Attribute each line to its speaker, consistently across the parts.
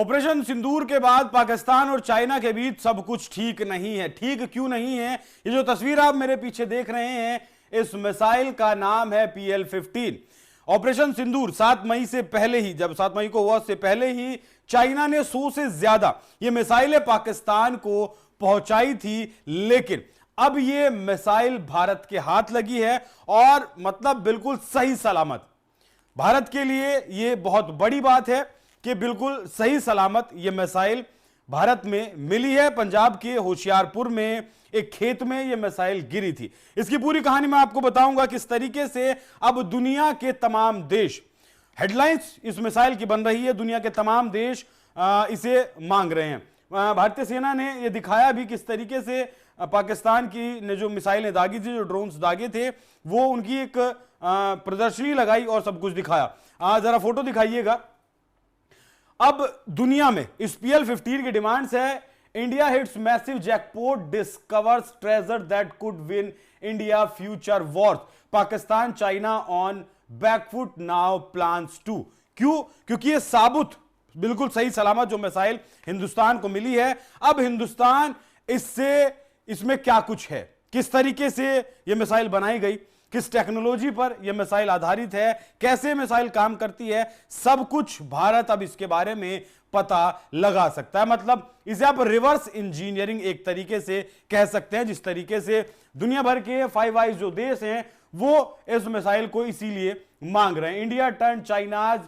Speaker 1: Operation सिंदूर के बाद पाकिस्तान और चाइना के बीच सब कुछ ठीक नहीं है। ठीक क्यों नहीं है? ये जो तस्वीर आप मेरे पीछे देख रहे हैं, इस मिसाइल का नाम है PL-15। ऑपरेशन सिंदूर 7 मई से पहले ही, जब 7 मई को हुआ उससे पहले ही चाइना ने 100 से ज्यादा ये मिसाइलें पाकिस्तान को पहुंचाई थी, लेकिन अब ये मिसाइल भारत के हाथ लगी है और मतलब बिल्कुल सही सलामत। भारत के लिए ये बहुत बड़ी बात है कि बिल्कुल सही सलामत ये मिसाइल भारत में मिली है। पंजाब के होशियारपुर में एक खेत में ये मिसाइल गिरी थी। इसकी पूरी कहानी मैं आपको बताऊंगा किस तरीके से अब दुनिया के तमाम देश, हेडलाइंस इस मिसाइल की बन रही है, दुनिया के तमाम देश इसे मांग रहे हैं। भारतीय सेना ने यह दिखाया भी किस तरीके से पाकिस्तान की ने जो मिसाइलें दागी थी, जो ड्रोन्स दागे थे, वो उनकी एक प्रदर्शनी लगाई और सब कुछ दिखाया। जरा फोटो दिखाइएगा। अब दुनिया में इस PL-15 की डिमांड्स है, India hits massive jackpot, discovers treasure that could win India future wars, Pakistan China on back foot now plans to. क्यों? क्योंकि ये साबुत बिल्कुल सही सलामत जो मिसाइल हिंदुस्तान को मिली है, अब हिंदुस्तान इसमें क्या कुछ है, किस तरीके से यह मिसाइल बनाई गई, किस टेक्नोलॉजी पर यह मिसाइल आधारित है, कैसे मिसाइल काम करती है, सब कुछ भारत अब इसके बारे में पता लगा सकता है। मतलब इसे आप रिवर्स इंजीनियरिंग एक तरीके से कह सकते हैं, जिस तरीके से दुनिया भर के 5 आइज जो देश हैं वो इस मिसाइल को इसीलिए मांग रहे हैं। India turn China's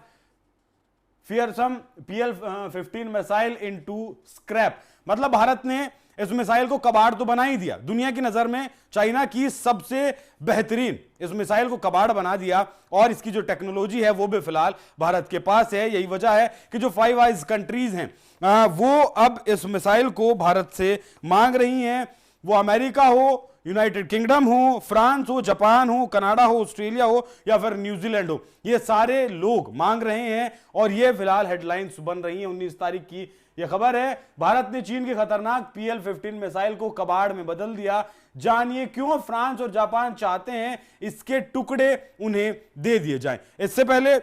Speaker 1: fearsome PL-15 missile into scrap. मतलब भारत ने इस मिसाइल को कबाड़ तो बना ही दिया, दुनिया की नजर में चाइना की सबसे बेहतरीन इस मिसाइल को कबाड़ बना दिया, और इसकी जो टेक्नोलॉजी है वो भी फिलहाल भारत के पास है। यही वजह है कि जो 5 आइज कंट्रीज हैं वो अब इस मिसाइल को भारत से मांग रही हैं। वो अमेरिका हो, यूनाइटेड किंगडम हो, फ्रांस हो, जापान हो, कनाडा हो, ऑस्ट्रेलिया हो या फिर न्यूजीलैंड हो, ये सारे लोग मांग रहे हैं और ये फिलहाल हेडलाइंस बन रही हैं। 19 तारीख की यह खबर है, भारत ने चीन के खतरनाक PL-15 मिसाइल को कबाड़ में बदल दिया। जानिए क्यों फ्रांस और जापान चाहते हैं इसके टुकड़े उन्हें दे दिए जाएं। इससे पहले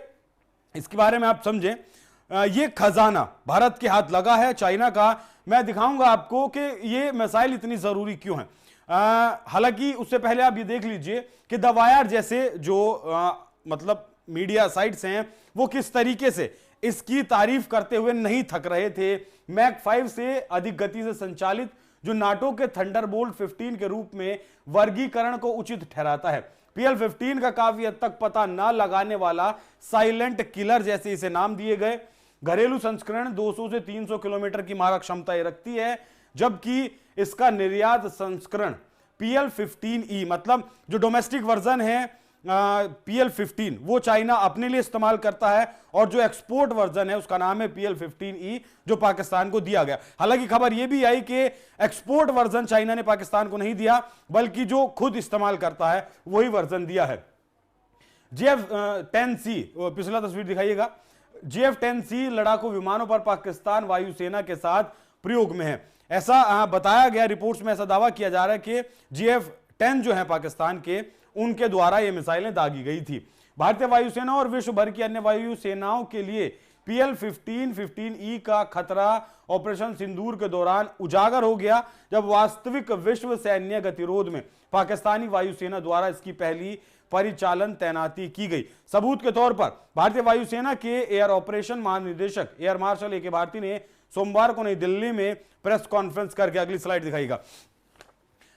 Speaker 1: इसके बारे में आप समझें, ये खजाना भारत के हाथ लगा है चाइना का। मैं दिखाऊंगा आपको कि ये मिसाइल इतनी जरूरी क्यों है। हालांकि उससे पहले आप ये देख लीजिए कि द वायर जैसे जो मतलब मीडिया साइट्स हैं वो किस तरीके से इसकी तारीफ करते हुए नहीं थक रहे थे। मैक 5 से अधिक गति से संचालित जो नाटो के थंडरबोल्ट 15 के रूप में वर्गीकरण को उचित ठहराता है। PL-15 का काफी हद तक पता न लगाने वाला साइलेंट किलर जैसे इसे नाम दिए गए। घरेलू संस्करण 200 से 300 किलोमीटर की मारक क्षमता रखती है, जबकि इसका निर्यात संस्करण PL-15E मतलब जो डोमेस्टिक वर्जन है PL-15 वो चाइना अपने लिए इस्तेमाल करता है, और जो एक्सपोर्ट वर्जन है उसका नाम है PL-15E जो पाकिस्तान को दिया गया। हालांकि खबर यह भी आई कि एक्सपोर्ट वर्जन चाइना ने पाकिस्तान को नहीं दिया, बल्कि जो खुद इस्तेमाल करता है वही वर्जन दिया है। JF-10C, पिछला तस्वीर दिखाइएगा। JF-10C लड़ाकू विमानों पर पाकिस्तान वायुसेना के साथ प्रयोग में है, ऐसा बताया गया। रिपोर्ट्स में ऐसा दावा किया जा रहा है कि JF-10 जो है पाकिस्तान के, उनके द्वारा ये मिसाइलें दागी गई थी। भारतीय वायुसेना और विश्व भर की अन्य वायु सेनाओं के लिए PL-15E का खतरा ऑपरेशन सिंदूर के दौरान उजागर हो गया, जब वास्तविक विश्व सैन्य गतिरोध में पाकिस्तानी वायुसेना द्वारा इसकी पहली परिचालन तैनाती की गई। सबूत के तौर पर भारतीय वायुसेना के एयर ऑपरेशन महानिदेशक एयर मार्शल AK भारती ने सोमवार को नई दिल्ली में प्रेस कॉन्फ्रेंस करके, अगली स्लाइड दिखाएगा,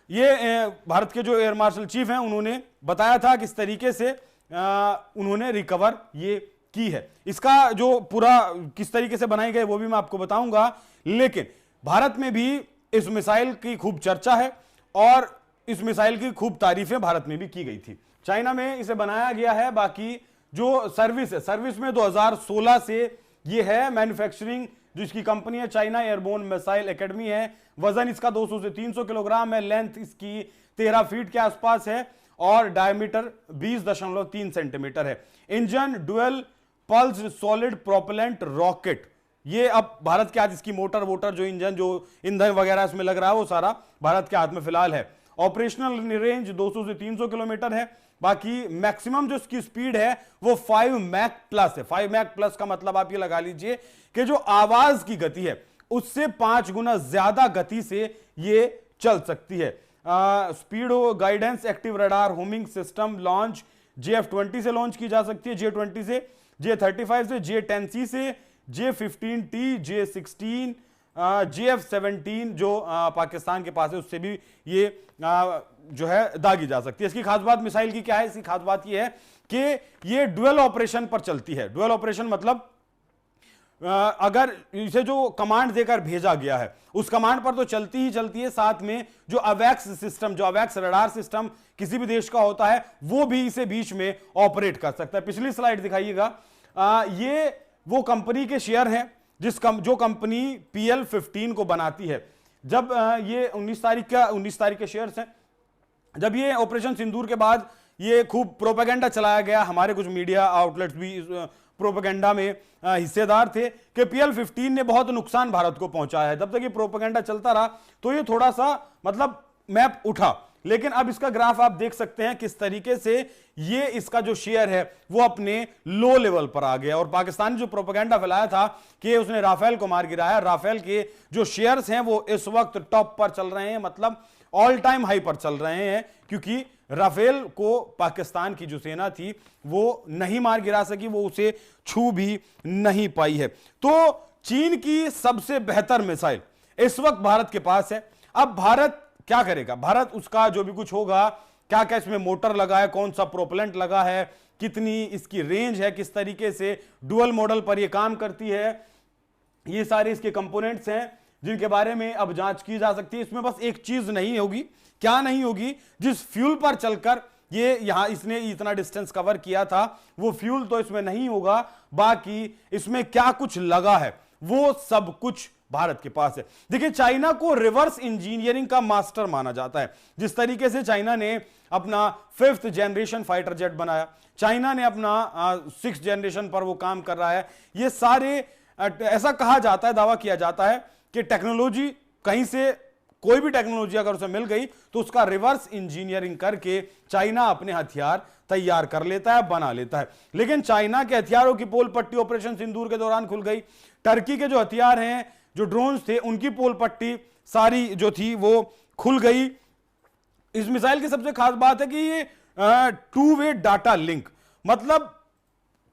Speaker 1: ये भारत के जो एयर मार्शल चीफ हैं उन्होंने बताया था किस तरीके से उन्होंने रिकवर ये की है। इसका जो पूरा किस तरीके से बनाई गई वो भी मैं आपको बताऊंगा, लेकिन भारत में भी इस मिसाइल की खूब चर्चा है और इस मिसाइल की खूब तारीफें भारत में भी की गई थी। चाइना में इसे बनाया गया है, बाकी जो सर्विस है, सर्विस में 2016 से ये है। मैन्युफैक्चरिंग जो इसकी कंपनी है चाइना एयरबोर्न मिसाइल एकेडमी है। वजन इसका 200 से 300 किलोग्राम है, लेंथ इसकी 13 फीट के आसपास है और डायमीटर 20.3 सेंटीमीटर है। Engine dual pulse solid propellant rocket, ये अब भारत के हाथ, इसकी मोटर वोटर जो इंजन जो ईंधन वगैरह इसमें लग रहा है वो सारा भारत के हाथ में फिलहाल है। ऑपरेशनल रेंज 200 से 300 किलोमीटर है। बाकी मैक्सिमम जो इसकी स्पीड है वो 5 मैक प्लस है। 5 मैक प्लस का मतलब आप ये लगा लीजिए कि जो आवाज की गति है उससे 5 गुना ज्यादा गति से ये चल सकती है। Speed guidance active radar homing system launch JF-20 से लॉन्च की जा सकती है, J-20 से, J-35 से, J-10C से, J-15T, J-16, JF-17 जो पाकिस्तान के पास है उससे भी ये जो है दागी जा सकती है। इसकी खास बात मिसाइल की क्या है? इसकी खास बात ये है कि ये डुअल ऑपरेशन पर चलती है। डुअल ऑपरेशन मतलब अगर इसे जो कमांड देकर भेजा गया है उस कमांड पर तो चलती ही चलती है, साथ में जो अवैक्स सिस्टम, जो अवैक्स रडार सिस्टम किसी भी देश का होता है वो भी इसे बीच में ऑपरेट कर सकता है। पिछली स्लाइड दिखाइएगा। ये वो कंपनी के शेयर हैं जो कंपनी PL-15 को बनाती है। जब ये 19 तारीख के शेयर्स हैं। जब ये ऑपरेशन सिंदूर के बाद ये खूब प्रोपेगेंडा चलाया गया, हमारे कुछ मीडिया आउटलेट्स भी प्रोपेगेंडा में हिस्सेदार थे कि PL-15 ने बहुत नुकसान भारत को पहुंचाया है। जब तक ये प्रोपेगेंडा चलता रहा तो ये थोड़ा सा मतलब मैप उठा, लेकिन अब इसका ग्राफ आप देख सकते हैं किस तरीके से ये इसका जो शेयर है वो अपने लो लेवल पर आ गया। और पाकिस्तान ने जो प्रोपेगेंडा फैलाया था कि उसने राफेल को मार गिराया, राफेल के जो शेयर्स हैं वो इस वक्त टॉप पर चल रहे हैं, मतलब ऑल टाइम हाई पर चल रहे हैं, क्योंकि राफेल को पाकिस्तान की जो सेना थी वो नहीं मार गिरा सकी, वो उसे छू भी नहीं पाई है। तो चीन की सबसे बेहतर मिसाइल इस वक्त भारत के पास है। अब भारत क्या करेगा? भारत उसका जो भी कुछ होगा, क्या क्या इसमें मोटर लगा है, कौन सा प्रोपेलेंट लगा है, कितनी इसकी रेंज है, किस तरीके से डुअल मॉडल पर यह काम करती है, ये सारे इसके कंपोनेंट्स हैं जिनके बारे में अब जांच की जा सकती है। इसमें बस एक चीज नहीं होगी, क्या नहीं होगी? जिस फ्यूल पर चलकर ये यहां इसने इतना डिस्टेंस कवर किया था वो फ्यूल तो इसमें नहीं होगा, बाकी इसमें क्या कुछ लगा है वो सब कुछ भारत के पास है। देखिए, चाइना को रिवर्स इंजीनियरिंग का मास्टर माना जाता है। जिस तरीके से चाइना ने अपना 5th जनरेशन फाइटर जेट बनाया, चाइना ने अपना 6th जनरेशन पर वो काम कर रहा है, ये सारे ऐसा कहा जाता है, दावा किया जाता है कि टेक्नोलॉजी कहीं से कोई भी टेक्नोलॉजी अगर उसे मिल गई तो उसका रिवर्स इंजीनियरिंग करके चाइना अपने हथियार तैयार कर लेता है, बना लेता है। लेकिन चाइना के हथियारों की पोल पट्टी ऑपरेशन सिंदूर के दौरान खुल गई। टर्की के जो हथियार हैं, जो ड्रोन्स थे, उनकी पोल पट्टी सारी जो थी वो खुल गई। इस मिसाइल की सबसे खास बात है कि ये 2 वे डाटा लिंक, मतलब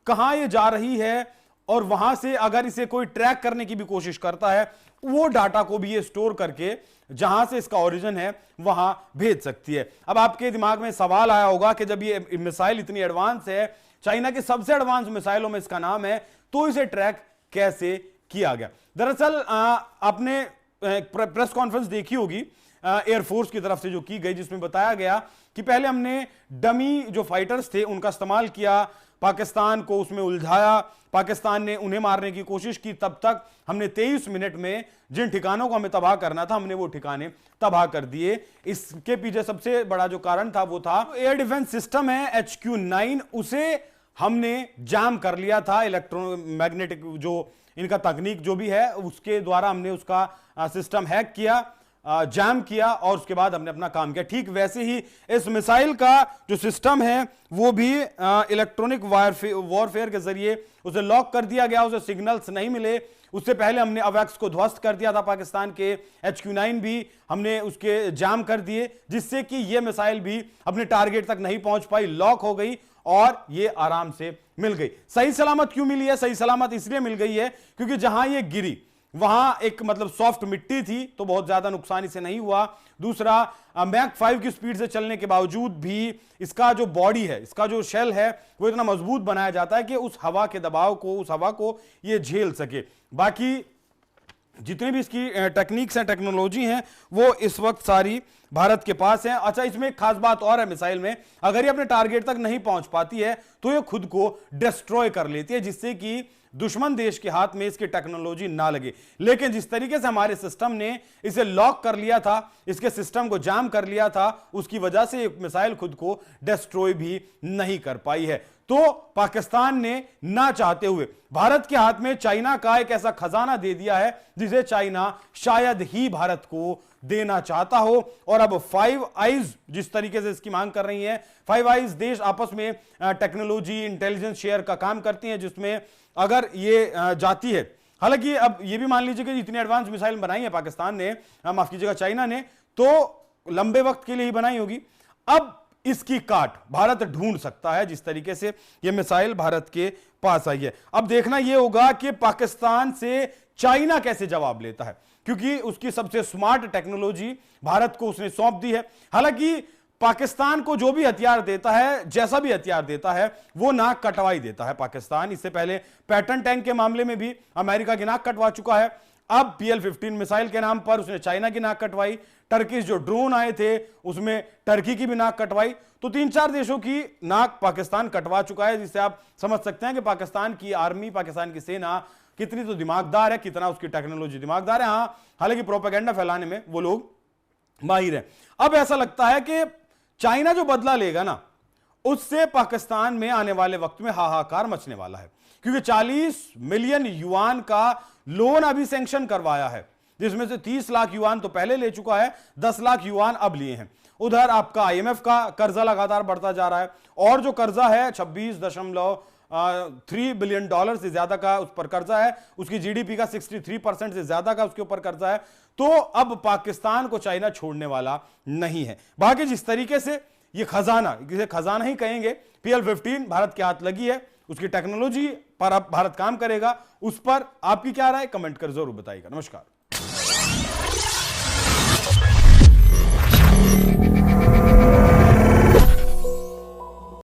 Speaker 1: कहां ये जा रही है और वहां से अगर इसे कोई ट्रैक करने की भी कोशिश करता है वो डाटा को भी ये स्टोर करके जहां से इसका ओरिजिन है वहां भेज सकती है। अब आपके दिमाग में सवाल आया होगा कि जब ये मिसाइल इतनी एडवांस है, चाइना की सबसे एडवांस मिसाइलों में इसका नाम है, तो इसे ट्रैक कैसे किया गया? दरअसल आपने प्रेस कॉन्फ्रेंस देखी होगी एयरफोर्स की तरफ से जो की गई, जिसमें बताया गया कि पहले हमने डमी जो फाइटर्स थे उनका इस्तेमाल किया, पाकिस्तान को उसमें उलझाया, पाकिस्तान ने उन्हें मारने की कोशिश की, तब तक हमने 23 मिनट में जिन ठिकानों को हमें तबाह करना था हमने वो ठिकाने तबाह कर दिए। इसके पीछे सबसे बड़ा जो कारण था वो था एयर डिफेंस सिस्टम है HQ-9, उसे हमने जाम कर लिया था। इलेक्ट्रोमैग्नेटिक जो इनका तकनीक जो भी है उसके द्वारा हमने उसका सिस्टम हैक किया, जैम किया और उसके बाद हमने अपना काम किया। ठीक वैसे ही इस मिसाइल का जो सिस्टम है वो भी इलेक्ट्रॉनिक वॉरफेयर के जरिए उसे लॉक कर दिया गया, उसे सिग्नल्स नहीं मिले। उससे पहले हमने अवैक्स को ध्वस्त कर दिया था, पाकिस्तान के HQ-9 भी हमने उसके जाम कर दिए, जिससे कि यह मिसाइल भी अपने टारगेट तक नहीं पहुंच पाई, लॉक हो गई और ये आराम से मिल गई। सही सलामत क्यों मिली है? सही सलामत इसलिए मिल गई है क्योंकि जहां ये गिरी वहां एक मतलब सॉफ्ट मिट्टी थी तो बहुत ज्यादा नुकसान इसे नहीं हुआ। दूसरा, मैक 5 की स्पीड से चलने के बावजूद भी इसका जो बॉडी है, इसका जो शेल है वो इतना मजबूत बनाया जाता है कि उस हवा के दबाव को, उस हवा को ये झेल सके। बाकी जितनी भी इसकी टेक्निक्स हैं, टेक्नोलॉजी हैं, वो इस वक्त सारी भारत के पास है। अच्छा, इसमें एक खास बात और है मिसाइल में, अगर ये अपने टारगेट तक नहीं पहुंच पाती है तो ये खुद को डिस्ट्रॉय कर लेती है, जिससे कि दुश्मन देश के हाथ में इसकी टेक्नोलॉजी ना लगे। लेकिन जिस तरीके से हमारे सिस्टम ने इसे लॉक कर लिया था, इसके सिस्टम को जाम कर लिया था, उसकी वजह से मिसाइल खुद को डिस्ट्रॉय भी नहीं कर पाई है। तो पाकिस्तान ने ना चाहते हुए भारत के हाथ में चाइना का एक ऐसा खजाना दे दिया है जिसे चाइना शायद ही भारत को देना चाहता हो। और अब फाइव आइज जिस तरीके से इसकी मांग कर रही है, फाइव आइज देश आपस में टेक्नोलॉजी इंटेलिजेंस शेयर का काम करती हैं, जिसमें अगर ये जाती है, हालांकि अब ये भी मान लीजिए कि इतनी एडवांस मिसाइल बनाई है पाकिस्तान ने, माफ कीजिएगा चाइना ने, तो लंबे वक्त के लिए ही बनाई होगी। अब इसकी काट भारत ढूंढ सकता है जिस तरीके से यह मिसाइल भारत के पास आई है। अब देखना यह होगा कि पाकिस्तान से चाइना कैसे जवाब लेता है, क्योंकि उसकी सबसे स्मार्ट टेक्नोलॉजी भारत को उसने सौंप दी है। हालांकि पाकिस्तान को जो भी हथियार देता है, जैसा भी हथियार देता है, वो नाक कटवाई देता है पाकिस्तान। इससे पहले पैटर्न टैंक के मामले में भी अमेरिका की नाक कटवा चुका है। अब PL-15 मिसाइल के नाम पर उसने चाइना की नाक कटवाई। टर्किश जो ड्रोन आए थे उसमें टर्की की भी नाक कटवाई। तो 3-4 देशों की नाक पाकिस्तान कटवा चुका है, जिससे आप समझ सकते हैं कि पाकिस्तान की आर्मी, पाकिस्तान की सेना कितनी तो दिमागदार है, कितना उसकी टेक्नोलॉजी दिमागदार है। हां, हालांकि प्रोपेगेंडा फैलाने में वो लोग माहिर हैं। अब ऐसा लगता है कि चाइना जो बदला लेगा ना, उससे पाकिस्तान में आने वाले वक्त में हाहाकार मचने वाला है, क्योंकि 40 मिलियन युआन का लोन अभी सैंक्शन करवाया है, जिसमें से 30 लाख युआन तो पहले ले चुका है, 10 लाख युआन अब लिए हैं। उधर आपका IMF का कर्जा लगातार बढ़ता जा रहा है, और जो कर्जा है 26.3 बिलियन डॉलर से ज्यादा का उस पर कर्जा है, उसकी GDP का 63% से ज्यादा का उसके ऊपर कर्जा है। तो अब पाकिस्तान को चाइना छोड़ने वाला नहीं है। बाकी जिस तरीके से ये खजाना, जिसे खजाना ही कहेंगे, PL-15 भारत के हाथ लगी है, उसकी टेक्नोलॉजी पर अब भारत काम करेगा। उस पर आपकी क्या राय, कमेंट कर जरूर बताइएगा। नमस्कार।